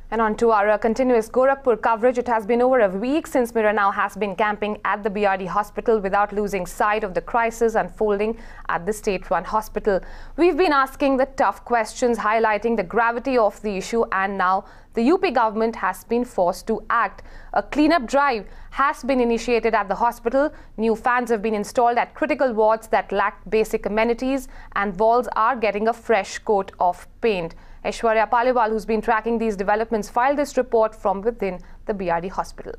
And on to our continuous Gorakhpur coverage. It has been over a week since Mirror Now has been camping at the BRD hospital without losing sight of the crisis unfolding at the state-run hospital. We've been asking the tough questions, highlighting the gravity of the issue, and now the UP government has been forced to act. A cleanup drive has been initiated at the hospital. New fans have been installed at critical wards that lacked basic amenities, and walls are getting a fresh coat of paint. Aishwarya Paliwal, who's been tracking these developments, filed this report from within the BRD hospital.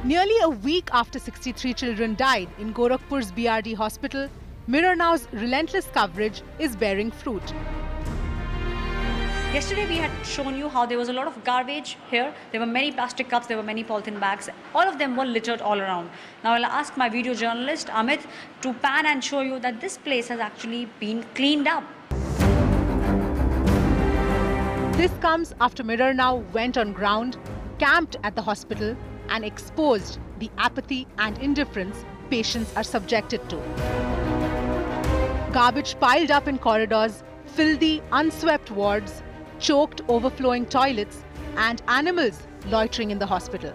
Nearly a week after 63 children died in Gorakhpur's BRD hospital, Mirror Now's relentless coverage is bearing fruit. Yesterday we had shown you how there was a lot of garbage here. There were many plastic cups, there were many polythene bags. All of them were littered all around. Now I'll ask my video journalist Amit to pan and show you that this place has actually been cleaned up. This comes after Mirror Now went on ground, camped at the hospital and exposed the apathy and indifference patients are subjected to. Garbage piled up in corridors, filthy, unswept wards, choked, overflowing toilets, and animals loitering in the hospital.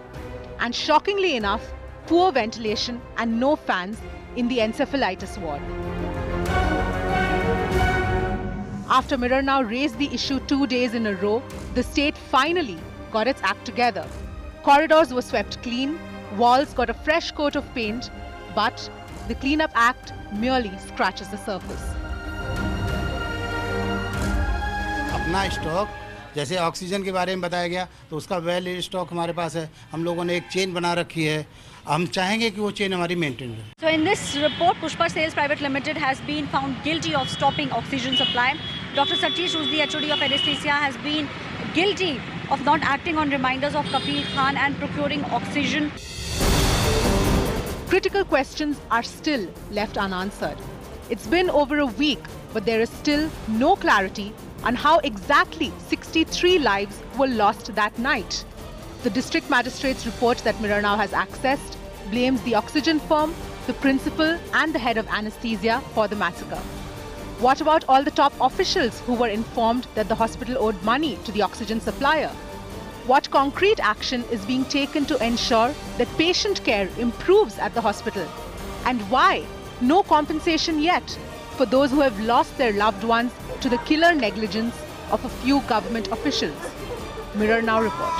And shockingly enough, poor ventilation and no fans in the encephalitis ward. After Mirror Now raised the issue 2 days in a row, the state finally got its act together. Corridors were swept clean, walls got a fresh coat of paint, but the Cleanup Act merely scratches the surface. अपना stock जैसे oxygen के बारे में बताया गया तो उसका well stock हमारे पास है हम लोगों ने एक चेन बना रखी है हम चाहेंगे कि वो चेन हमारी मेंटेन रहे So in this report, Pushpa Sales Private Limited has been found guilty of stopping oxygen supply. Dr. Satish, who's the HOD of anesthesia, has been guilty of not acting on reminders of Kafil Khan and procuring oxygen. Critical questions are still left unanswered. It's been over a week, but there is still no clarity on how exactly 63 lives were lost that night. The district magistrate's report that Mirror Now has accessed blames the oxygen firm, the principal and the head of anesthesia for the massacre. What about all the top officials who were informed that the hospital owed money to the oxygen supplier? What concrete action is being taken to ensure that patient care improves at the hospital? And why no compensation yet for those who have lost their loved ones to the killer negligence of a few government officials? Mirror Now report.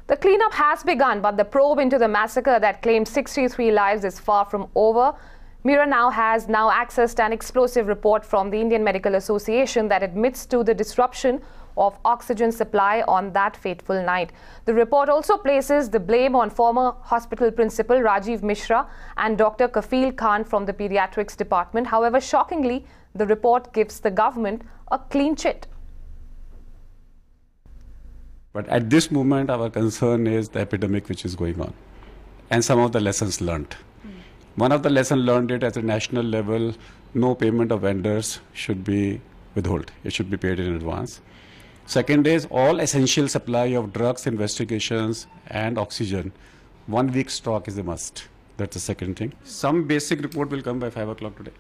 The cleanup has begun, but the probe into the massacre that claimed 63 lives is far from over. Mirror Now has now accessed an explosive report from the Indian Medical Association that admits to the disruption of oxygen supply on that fateful night. The report also places the blame on former hospital principal Rajiv Mishra and Dr. Kafil Khan from the pediatrics department. However, shockingly, the report gives the government a clean chit. But at this moment, our concern is the epidemic which is going on and some of the lessons learned. One of the lessons learned is at a national level, no payment of vendors should be withheld. It should be paid in advance. Second is all essential supply of drugs, investigations and oxygen. 1 week stock is a must. That's the second thing. Some basic report will come by 5 o'clock today.